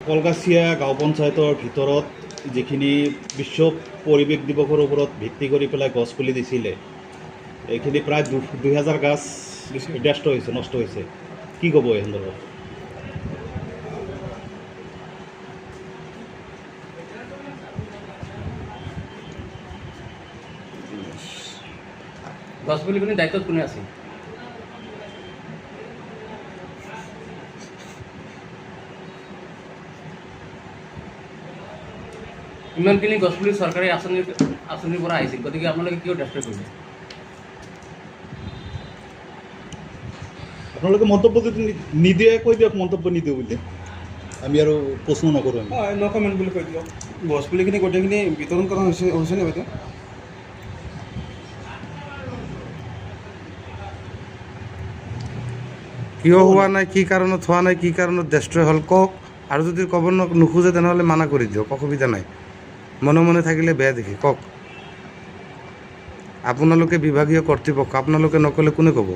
কলগাছিয়া গাঁও পঞ্চায়তৰ ভিতৰত যিখিনি বিশ্ব পৰিৱেশ দিৱসৰ ওপৰত ভিত্তি কৰি পেলাই গছ পুলি দিছিলে, এইখিনি প্ৰায় 2000 গাছ নষ্ট হৈছে। কি ক'ব এই সন্দৰ্ভত? গছপুলিখিনি দায়িত্বত কোনে আছিল? ইমানখিনি গছপুলি চৰকাৰী আঁচনিৰ পৰা আহিছিল, গতিকে আপোনালোকে কিয় ডেষ্ট্ৰয় কৰিলে? আপোনালোকে মন্তব্য যদি নিদিয়ে কৈ দিয়ক, মন্তব্য নিদিওঁ বুলি। আমি আৰু প্ৰশ্ন নকৰোঁ। হয়, ন' কমেণ্ট বুলি কৈ দিয়ক। গছপুলিখিনি গোটেইখিনি বিতৰণ কৰা হৈছেনে বাইদেউ? কিয় হোৱা নাই, কি কাৰণত হোৱা নাই, কি কাৰণত ডেষ্ট্ৰয় হ'ল কওক, আৰু যদি ক'ব নোখোজে তেনেহ'লে মানা কৰি দিয়ক, অসুবিধা নাই। মনে মনে থাকিলে বেয়া দেখি, কওক। আপোনালোকে বিভাগীয় কৰ্তৃপক্ষ, আপোনালোকে নক'লে কোনে ক'ব?